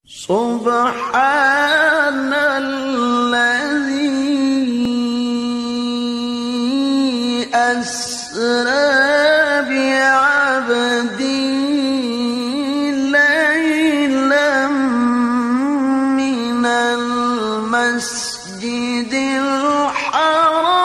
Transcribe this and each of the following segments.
Subhanalladzi asra bi'abdihi laylan minal masjidil haram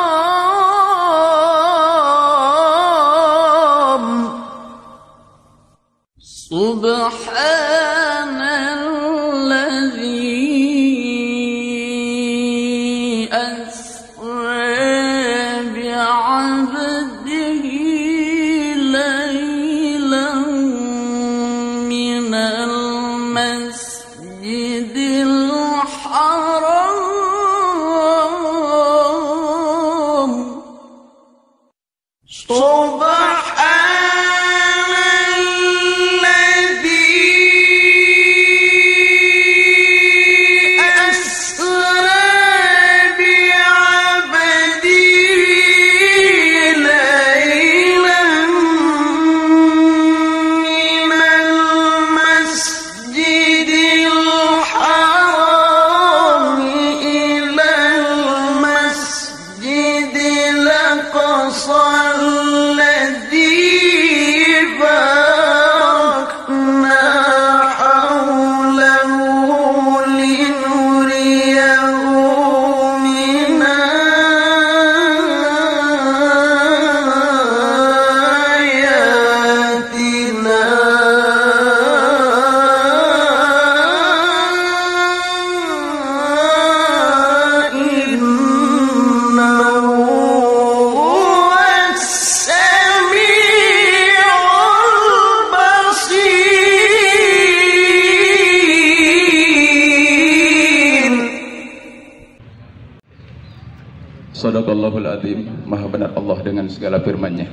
Shadaqallahul Adzim. Maha benar Allah dengan segala firman-Nya.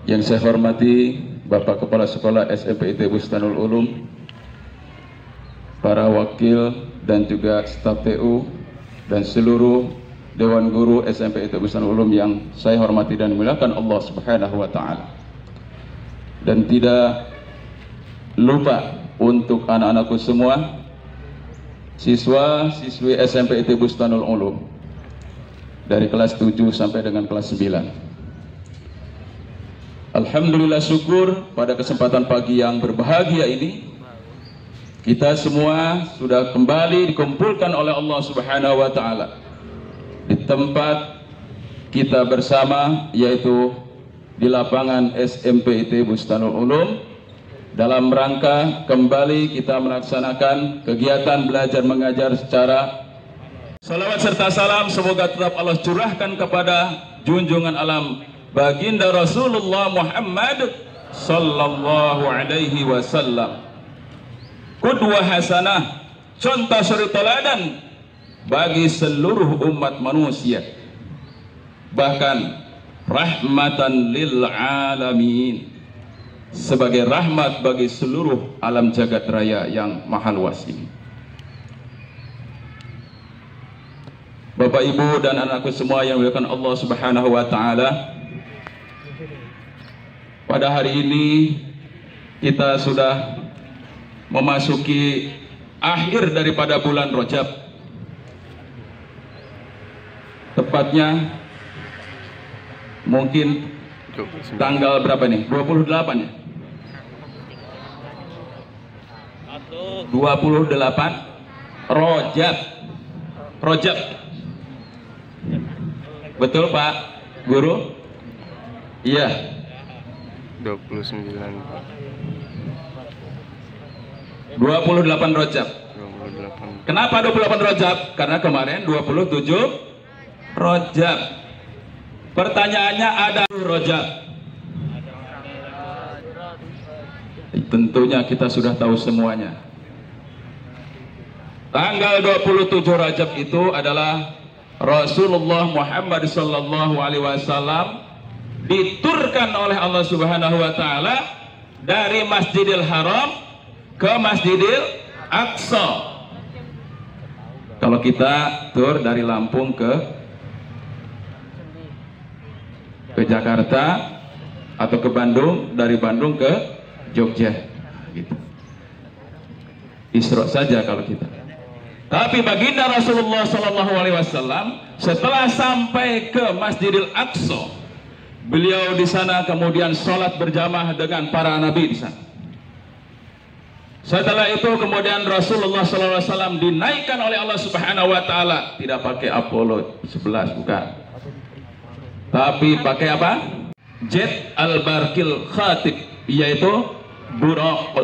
Yang saya hormati Bapak Kepala Sekolah SMP IT Bustanul Ulum, para wakil dan juga staf TU dan seluruh Dewan Guru SMP IT Bustanul Ulum yang saya hormati dan muliakan Allah Subhanahu wa taala. Dan tidak lupa untuk anak-anakku semua, siswa-siswi SMP IT Bustanul Ulum dari kelas 7 sampai dengan kelas 9. Alhamdulillah, syukur pada kesempatan pagi yang berbahagia ini kita semua sudah kembali dikumpulkan oleh Allah Subhanahu wa taala di tempat kita bersama, yaitu di lapangan SMP IT Bustanul Ulum, dalam rangka kembali kita melaksanakan kegiatan belajar mengajar secara salawat serta salam semoga tetap Allah curahkan kepada junjungan alam baginda Rasulullah Muhammad sallallahu alaihi wasallam, qudwah hasanah, contoh suri teladan bagi seluruh umat manusia, bahkan rahmatan lil alamin, sebagai rahmat bagi seluruh alam jagat raya yang maha luas ini. Bapak, Ibu, dan anakku semua yang dimuliakan Allah Subhanahu wa taala, pada hari ini kita sudah memasuki akhir daripada bulan Rajab. Tepatnya mungkin tanggal berapa nih? 28 ya? 28 Rajab. Betul Pak Guru? Iya. 29 Pak. 28 Rajab. 28. Kenapa 28 Rajab? Karena kemarin 27 Rajab. Pertanyaannya, ada Rajab? Tentunya kita sudah tahu semuanya. Tanggal 27 Rajab itu adalah Rasulullah Muhammad sallallahu alaihi wasallam diturunkan oleh Allah Subhanahu wa taala dari Masjidil Haram ke Masjidil Aqsa. Kalau kita tur dari Lampung ke Jakarta atau ke Bandung, dari Bandung ke Jogja gitu. Isra saja kalau kita. Tapi baginda Rasulullah Sallallahu Alaihi Wasallam setelah sampai ke Masjidil Aqsa, beliau di sana kemudian sholat berjamaah dengan para nabi di sana. Setelah itu kemudian Rasulullah Sallallahu Alaihi Wasallam dinaikkan oleh Allah Subhanahu Wa Taala, tidak pakai Apollo 11 bukan, tapi pakai apa? Jet al-Barkil Khatib, yaitu Buraq.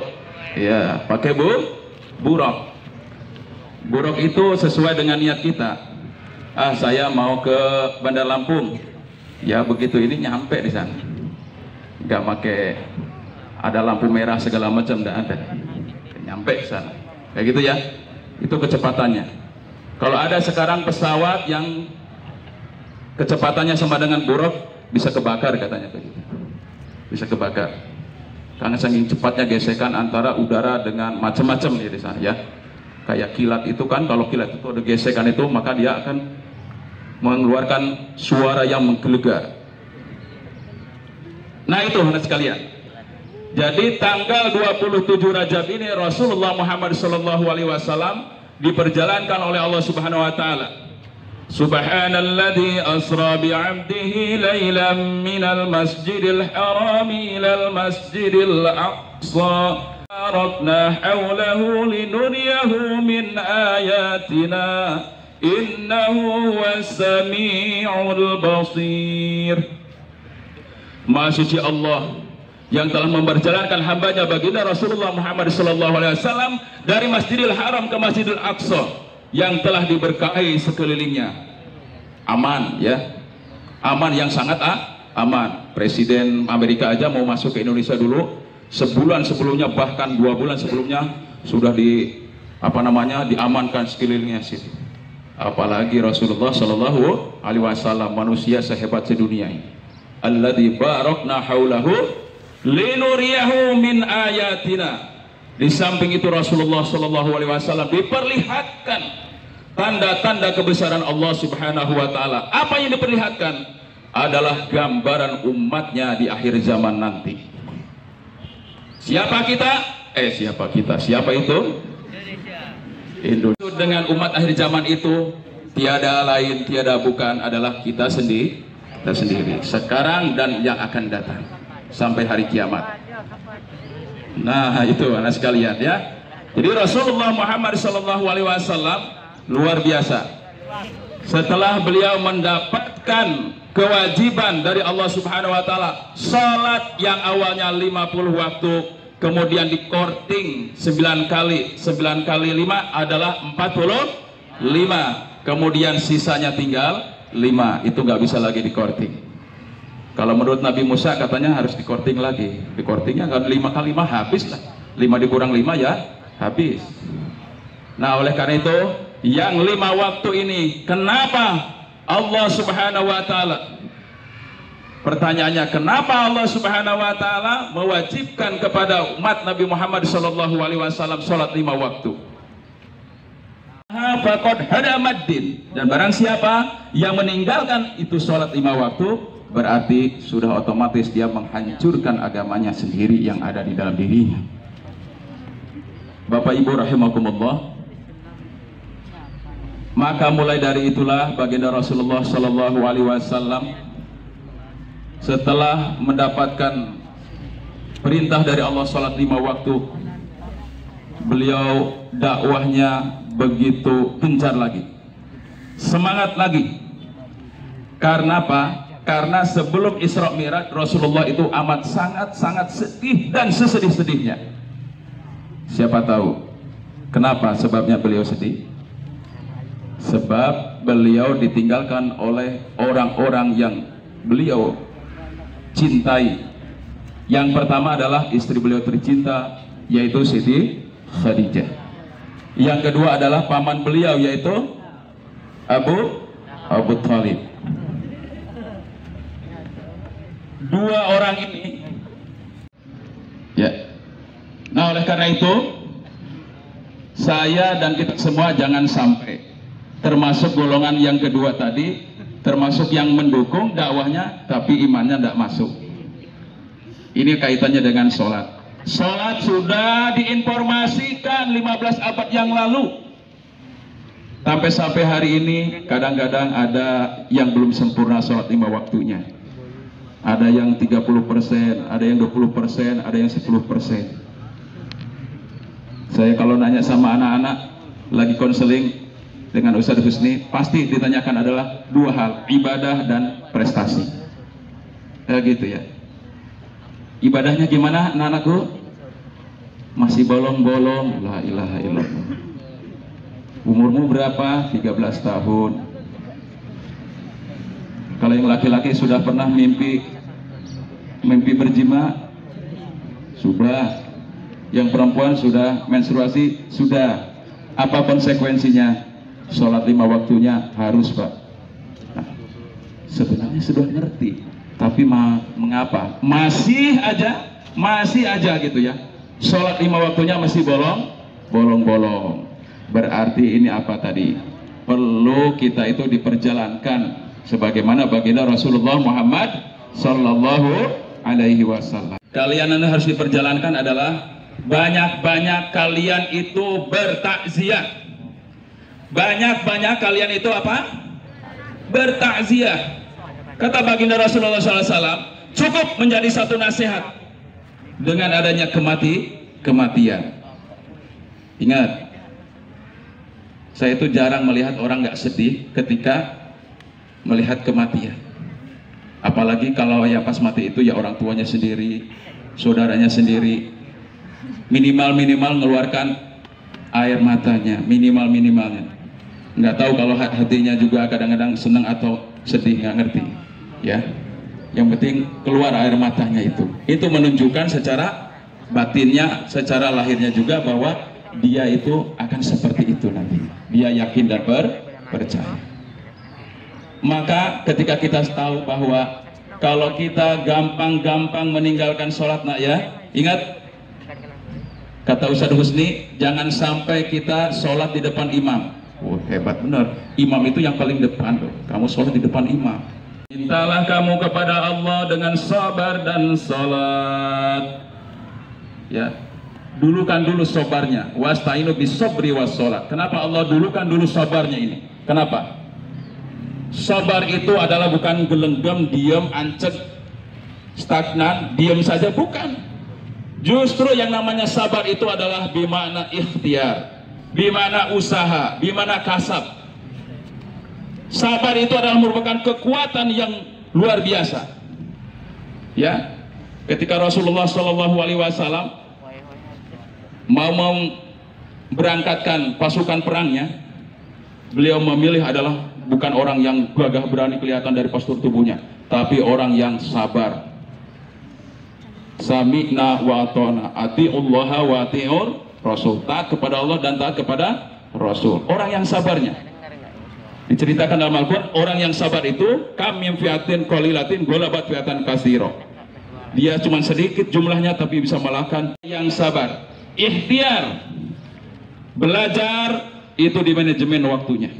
Ya, pakai Buraq. Buraq itu sesuai dengan niat kita. Saya mau ke Bandar Lampung. Ya begitu, ini nyampe di sana. Nggak pakai ada lampu merah segala macam, nggak ada. Nyampe di sana. Kayak gitu ya. Itu kecepatannya. Kalau ada sekarang pesawat yang kecepatannya sama dengan Buraq, bisa kebakar katanya begitu. Bisa kebakar. Karena saking cepatnya gesekan antara udara dengan macam-macam di sana ya. Kayak kilat itu kan, kalau kilat itu ada gesekan itu, maka dia akan mengeluarkan suara yang menggelegar. Nah itu hadirin sekalian. Jadi tanggal 27 Rajab ini Rasulullah Muhammad SAW diperjalankan oleh Allah Subhanahu Wa Taala. Subhanalladzi asra bi'abdihi lailan minal masjidil haram ilal masjidil aqsa. Barakna hawlahu linuriyahu min ayatina innahu huwas sami'ul basir. Maha suci Allah yang telah memperjalankan hambanya baginda Rasulullah Muhammad SAW dari Masjidil Haram ke Masjidil Aqsa yang telah diberkahi sekelilingnya. Aman ya, aman yang sangat aman. Presiden Amerika aja mau masuk ke Indonesia dulu, sebulan sebelumnya bahkan 2 bulan sebelumnya sudah diamankan sekelilingnya situ. Apalagi Rasulullah Shallallahu Alaihi Wasallam, manusia sehebat sedunia ini. Alladzi barakna haulahu linuriyahu min ayatina. Di samping itu Rasulullah Shallallahu Alaihi Wasallam diperlihatkan tanda-tanda kebesaran Allah Subhanahu Wa Taala. Apa yang diperlihatkan adalah gambaran umatnya di akhir zaman nanti. Siapa kita? Siapa kita? Siapa itu? Indonesia. Dengan umat akhir zaman itu tiada lain, tiada bukan adalah kita sendiri. Sekarang dan yang akan datang sampai hari kiamat. Nah itu anak sekalian ya. Jadi Rasulullah Muhammad SAW luar biasa. Setelah beliau mendapatkan kewajiban dari Allah Subhanahu Wa Taala, salat yang awalnya 50 waktu, kemudian dikorting 9 kali 5 adalah 45, kemudian sisanya tinggal 5. Itu nggak bisa lagi dikorting. Kalau menurut Nabi Musa katanya harus dikorting lagi. Dikortingnya kan 5 kali 5 habis lah. 5 dikurang 5 ya habis. Nah oleh karena itu yang 5 waktu ini kenapa Allah Subhanahu Wa Taala, pertanyaannya kenapa Allah Subhanahu Wa Taala mewajibkan kepada umat Nabi Muhammad Sallallahu Alaihi Wasallam sholat 5 waktu? Faqad hadamaddin, dan barang siapa yang meninggalkan itu sholat 5 waktu, berarti sudah otomatis dia menghancurkan agamanya sendiri yang ada di dalam dirinya. Bapak Ibu rahimakumullah. Maka mulai dari itulah baginda Rasulullah Sallallahu Alaihi Wasallam setelah mendapatkan perintah dari Allah sholat 5 waktu, beliau dakwahnya begitu gencar lagi, semangat lagi. Karena apa? Karena sebelum Isra Mi'raj Rasulullah itu amat sangat sedih dan sesedih-sedihnya. Siapa tahu kenapa sebabnya beliau sedih? Sebab beliau ditinggalkan oleh orang-orang yang beliau cintai. Yang pertama adalah istri beliau tercinta, yaitu Siti Khadijah. Yang kedua adalah paman beliau, yaitu Abu Thalib. Dua orang ini ya. Nah oleh karena itu saya dan kita semua jangan sampai termasuk golongan yang kedua tadi, termasuk yang mendukung dakwahnya tapi imannya tidak masuk. Ini kaitannya dengan sholat. Sholat sudah diinformasikan 15 abad yang lalu. Sampai hari ini kadang-kadang ada yang belum sempurna sholat 5 waktunya. Ada yang 30%, ada yang 20%, ada yang 10%. Saya kalau nanya sama anak-anak lagi konseling dengan Ustadz Husni, pasti ditanyakan adalah 2 hal, ibadah dan prestasi. Gitu ya. Ibadahnya gimana anak-anakku? Masih bolong-bolong. La ilaha illallah. Umurmu berapa? 13 tahun. Kalau yang laki-laki sudah pernah mimpi berjima? Sudah. Yang perempuan sudah menstruasi? Sudah. Apa konsekuensinya? Sholat 5 waktunya harus, Pak. Nah, sebenarnya sudah ngerti, tapi mengapa masih aja gitu ya, sholat 5 waktunya masih bolong-bolong. Berarti ini apa tadi? Perlu kita itu diperjalankan sebagaimana baginda Rasulullah Muhammad Sallallahu Alaihi Wasallam. Kalian yang harus diperjalankan adalah banyak-banyak kalian itu bertakziah. Banyak-banyak kalian itu apa? Bertakziah. Kata baginda Rasulullah SAW, cukup menjadi satu nasihat dengan adanya kematian. Ingat, saya itu jarang melihat orang nggak sedih ketika melihat kematian. Apalagi kalau ya pas mati itu ya orang tuanya sendiri, saudaranya sendiri. Minimal mengeluarkan air matanya, minimalnya. Nggak tahu kalau hatinya juga kadang-kadang senang atau sedih, nggak ngerti. Ya, yang penting keluar air matanya itu menunjukkan secara batinnya, secara lahirnya juga bahwa dia itu akan seperti itu nanti. Dia yakin dan percaya. Maka ketika kita tahu bahwa kalau kita gampang-gampang meninggalkan sholat, nak ya, ingat kata Ustadz Husni, jangan sampai kita sholat di depan imam. Oh, hebat benar. Imam itu yang paling depan loh. Kamu sholat di depan imam. Mintalah kamu kepada Allah dengan sabar dan sholat. Ya, dulukan dulu sabarnya. Wasta'inu bis-sabri was-sholat. Kenapa Allah dulukan dulu sabarnya ini? Kenapa? Sabar itu adalah bukan gelenggam, diam, ancet, stagnan, diam saja, bukan. Justru yang namanya sabar itu adalah bimana ikhtiar, bimana usaha, bimana kasab. Sabar itu adalah merupakan kekuatan yang luar biasa. Ya, ketika Rasulullah SAW mau berangkatkan pasukan perangnya, beliau memilih adalah bukan orang yang gagah berani kelihatan dari postur tubuhnya, tapi orang yang sabar. Sami'na wa ata'na, ati'ullaha wa ati'ur Rasul. Taat kepada Allah dan taat kepada Rasul. Orang yang sabarnya diceritakan dalam Al-Quran, orang yang sabar itu kam min fi'atin qalilatin ghalabat fi'atan katsira. Dia cuma sedikit jumlahnya tapi bisa mengalahkan yang sabar. Ikhtiar, belajar itu di manajemen waktunya.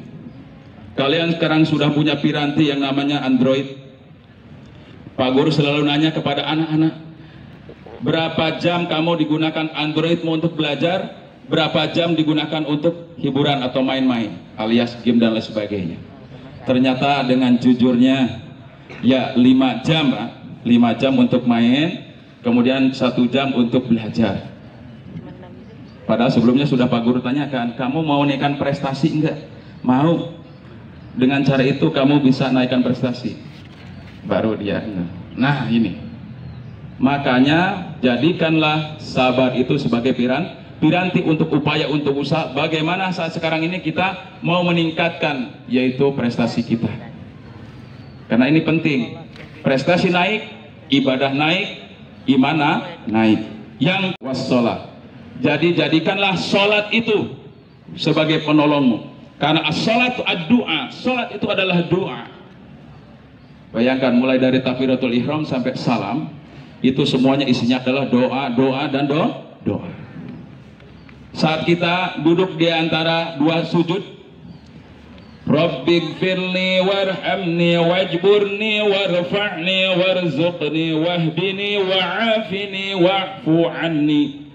Kalian sekarang sudah punya piranti yang namanya Android. Pak Guru selalu nanya kepada anak-anak, berapa jam kamu digunakan Androidmu untuk belajar? Berapa jam digunakan untuk hiburan atau main-main alias game dan lain sebagainya? Ternyata dengan jujurnya ya 5 jam, 5 jam untuk main, kemudian 1 jam untuk belajar. Padahal sebelumnya sudah Pak Guru tanyakan, kamu mau naikkan prestasi enggak? Mau. Dengan cara itu kamu bisa naikkan prestasi. Baru dia. Nah ini. Makanya jadikanlah sabar itu sebagai piranti untuk upaya, untuk usaha. Bagaimana saat sekarang ini kita mau meningkatkan yaitu prestasi kita. Karena ini penting. Prestasi naik, ibadah naik, iman naik. Yang wassalat. Jadi jadikanlah sholat itu sebagai penolongmu. Karena as-sholatu ad-du'a. Sholat itu adalah doa. Bayangkan mulai dari takbiratul ihram sampai salam, itu semuanya isinya adalah doa dan doa. Saat kita duduk di antara 2 sujud, Rabbighfirli warhamni wajburni warfa'ni warzuqni wahdini wa'afini wa'fu anni.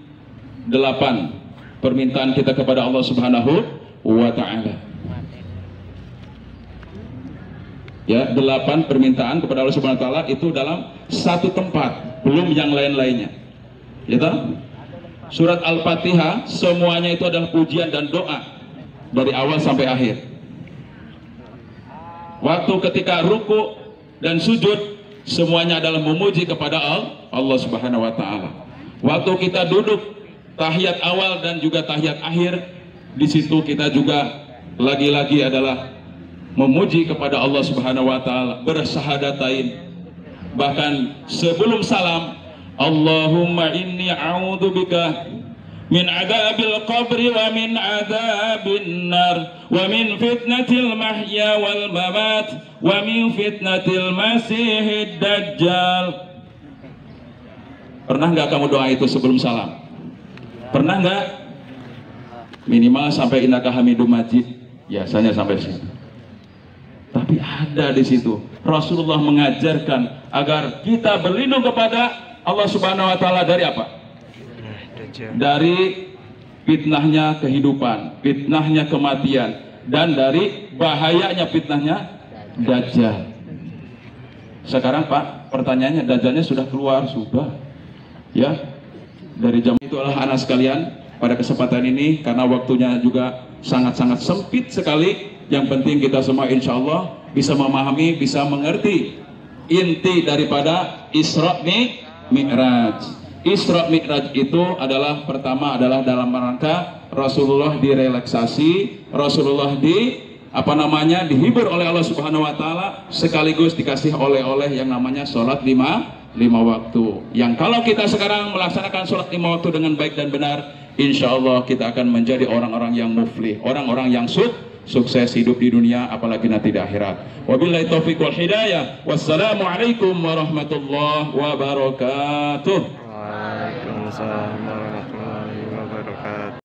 8 permintaan kita kepada Allah Subhanahu wa ta'ala. Ya, 8 permintaan kepada Allah Subhanahu wa ta'ala itu dalam satu tempat, belum yang lain-lainnya. Ya toh? Surat Al-Fatihah semuanya itu adalah pujian dan doa dari awal sampai akhir. Waktu ketika ruku dan sujud semuanya adalah memuji kepada Allah Subhanahu wa ta'ala. Waktu kita duduk tahiyat awal dan juga tahiyat akhir, di situ kita juga lagi-lagi adalah memuji kepada Allah Subhanahu wa ta'ala, bersyahadatain. Bahkan sebelum salam, Allahumma inni a'udzubika min adabil qabri wa min adabin nar wa min fitnatil mahya wal mamat wa min fitnatil masihid dajjal. Pernah nggak kamu doa itu sebelum salam? Pernah nggak? Minimal sampai innaka hamidum majid, biasanya sampai situ. Tapi ada di situ Rasulullah mengajarkan agar kita berlindung kepada Allah Subhanahu wa ta'ala dari apa? Dari fitnahnya kehidupan, fitnahnya kematian, dan dari bahayanya fitnahnya Dajjal. Sekarang Pak, pertanyaannya, Dajjalnya sudah keluar? Sudah. Ya, dari jam itulah anak sekalian pada kesempatan ini, karena waktunya juga sangat-sangat sempit sekali. Yang penting kita semua insya Allah bisa memahami, bisa mengerti inti daripada Isra Mi'raj. Isra Mi'raj itu adalah pertama adalah dalam rangka Rasulullah direlaksasi, Rasulullah dihibur oleh Allah Subhanahu wa ta'ala, sekaligus dikasih oleh-oleh yang namanya sholat lima waktu. Yang kalau kita sekarang melaksanakan sholat 5 waktu dengan baik dan benar, insya Allah kita akan menjadi orang-orang yang muflih, orang-orang yang sukses hidup di dunia, apalagi nanti di akhirat. Wabillahi taufiq wal hidayah. Wassalamualaikum warahmatullahi wabarakatuh. Waalaikumsalam warahmatullahi wabarakatuh.